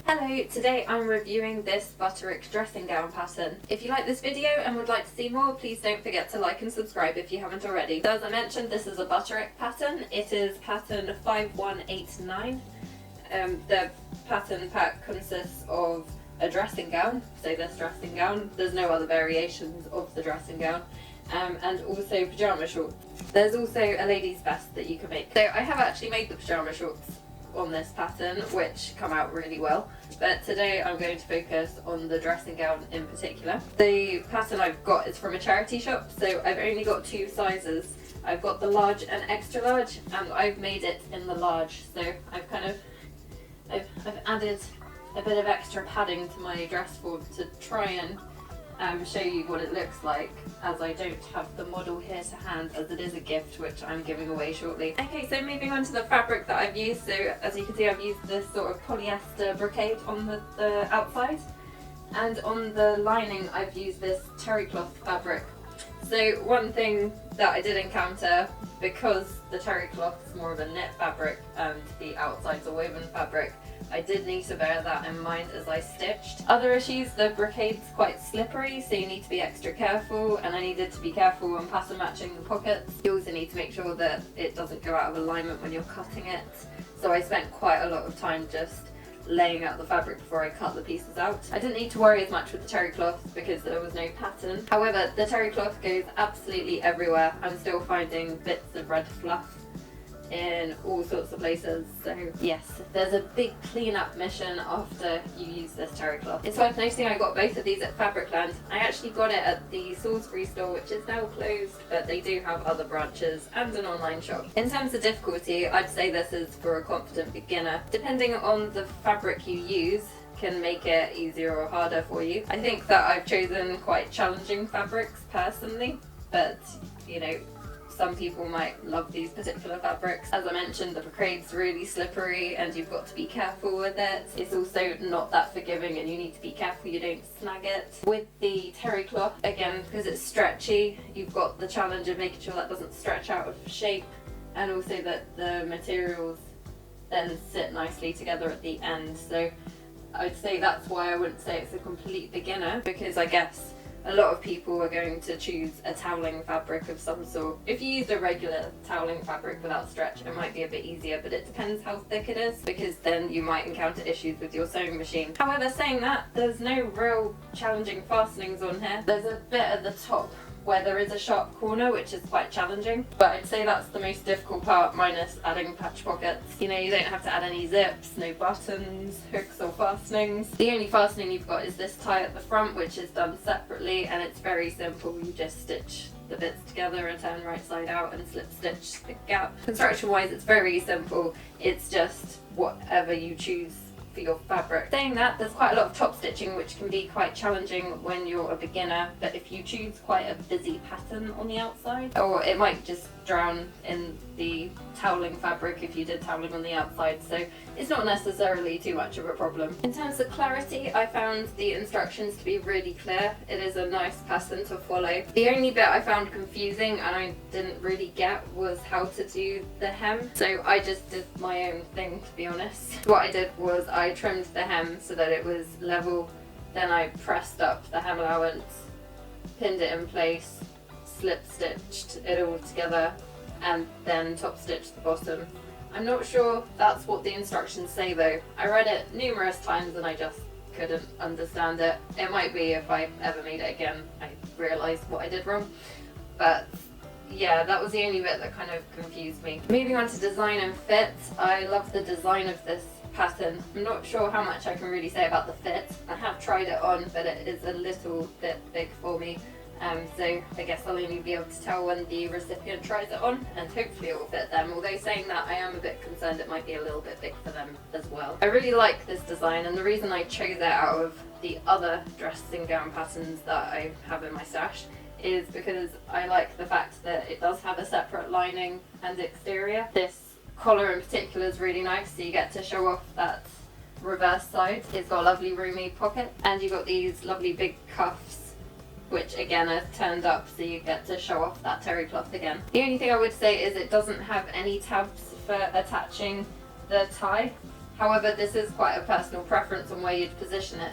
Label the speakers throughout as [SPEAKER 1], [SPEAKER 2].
[SPEAKER 1] Hello, today I'm reviewing this Butterick dressing gown pattern. If you like this video and would like to see more, please don't forget to like and subscribe if you haven't already. So as I mentioned, this is a Butterick pattern. It is pattern 5189. The pattern pack consists of a dressing gown, so this dressing gown, there's no other variations of the dressing gown, and also pyjama shorts. There's also a lady's vest that you can make. So I have actually made the pyjama shorts on this pattern, which come out really well, but today I'm going to focus on the dressing gown in particular. The pattern I've got is from a charity shop, so I've only got two sizes. I've got the large and extra large, and I've made it in the large, so I've added a bit of extra padding to my dress form to try and show you what it looks like, as I don't have the model here to hand, as it is a gift which I'm giving away shortly. Okay, so moving on to the fabric that I've used. So as you can see, I've used this sort of polyester brocade on the outside, and on the lining I've used this terry cloth fabric. So one thing that I did encounter, because the terry cloth is more of a knit fabric and the outside's a woven fabric, I did need to bear that in mind as I stitched. Other issues, the brocade's quite slippery, so you need to be extra careful, and I needed to be careful when pattern matching the pockets. You also need to make sure that it doesn't go out of alignment when you're cutting it. So I spent quite a lot of time just laying out the fabric before I cut the pieces out. I didn't need to worry as much with the terry cloth because there was no pattern. However, the terry cloth goes absolutely everywhere. I'm still finding bits of red fluff in all sorts of places, so yes, there's a big clean-up mission after you use this terry cloth. It's worth noticing I got both of these at Fabricland. I actually got it at the Salisbury store, which is now closed, but they do have other branches and an online shop. In terms of difficulty, I'd say this is for a confident beginner. Depending on the fabric you use can make it easier or harder for you. I think that I've chosen quite challenging fabrics personally, but you know, some people might love these particular fabrics. As I mentioned, the brocade's really slippery and you've got to be careful with it. It's also not that forgiving and you need to be careful you don't snag it. With the terry cloth, again, because it's stretchy, you've got the challenge of making sure that doesn't stretch out of shape, and also that the materials then sit nicely together at the end. So I'd say that's why I wouldn't say it's a complete beginner, because I guess a lot of people are going to choose a toweling fabric of some sort. If you use a regular toweling fabric without stretch, it might be a bit easier, but it depends how thick it is, because then you might encounter issues with your sewing machine. However, saying that, there's no real challenging fastenings on here. There's a bit at the top where there is a sharp corner, which is quite challenging, but I'd say that's the most difficult part, minus adding patch pockets. You know, you don't have to add any zips, no buttons, hooks or fastenings. The only fastening you've got is this tie at the front, which is done separately, and it's very simple. You just stitch the bits together and turn right side out and slip stitch the gap. Construction wise, it's very simple. It's just whatever you choose for your fabric. Saying that, there's quite a lot of top stitching which can be quite challenging when you're a beginner, but if you choose quite a busy pattern on the outside, or it might just drown in the toweling fabric if you did toweling on the outside, so it's not necessarily too much of a problem. In terms of clarity, I found the instructions to be really clear. It is a nice pattern to follow. The only bit I found confusing and I didn't really get was how to do the hem, so I just did my own thing, to be honest. What I did was I trimmed the hem so that it was level, then I pressed up the hem allowance, pinned it in place, slip stitched it all together, and then top stitched the bottom. I'm not sure that's what the instructions say though. I read it numerous times and I just couldn't understand it. It might be if I ever made it again I realised what I did wrong, but yeah, that was the only bit that kind of confused me. Moving on to design and fit, I love the design of this pattern. I'm not sure how much I can really say about the fit. I have tried it on, but it is a little bit big for me. So I guess I'll only be able to tell when the recipient tries it on, and hopefully it will fit them, although saying that I am a bit concerned it might be a little bit big for them as well. I really like this design, and the reason I chose it out of the other dressing gown patterns that I have in my stash is because I like the fact that it does have a separate lining and exterior. This collar in particular is really nice, so you get to show off that reverse side. It's got a lovely roomy pocket, and you've got these lovely big cuffs, which again are turned up, so you get to show off that terry cloth again. The only thing I would say is it doesn't have any tabs for attaching the tie. However, this is quite a personal preference on where you'd position it.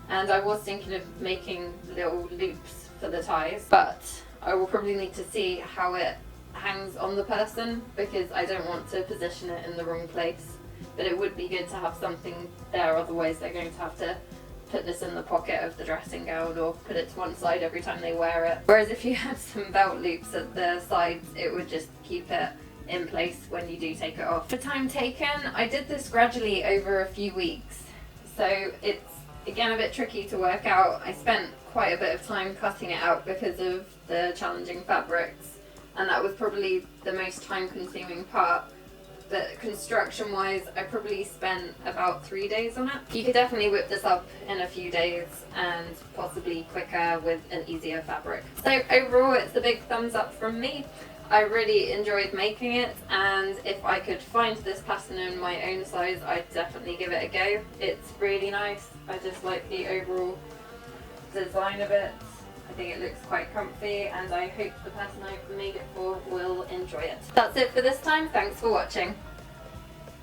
[SPEAKER 1] And I was thinking of making little loops for the ties, but I will probably need to see how it hangs on the person, because I don't want to position it in the wrong place. But it would be good to have something there, otherwise they're going to have to put this in the pocket of the dressing gown or put it to one side every time they wear it. Whereas if you had some belt loops at the sides, it would just keep it in place when you do take it off. For time taken, I did this gradually over a few weeks, so it's again a bit tricky to work out. I spent quite a bit of time cutting it out because of the challenging fabrics, and that was probably the most time consuming part. But construction wise, I probably spent about 3 days on it. You could definitely whip this up in a few days and possibly quicker with an easier fabric. So overall, it's a big thumbs up from me. I really enjoyed making it, and if I could find this pattern in my own size, I'd definitely give it a go. It's really nice. I just like the overall design of it. I think it looks quite comfy, and I hope the person I've made it for will enjoy it. That's it for this time. Thanks for watching.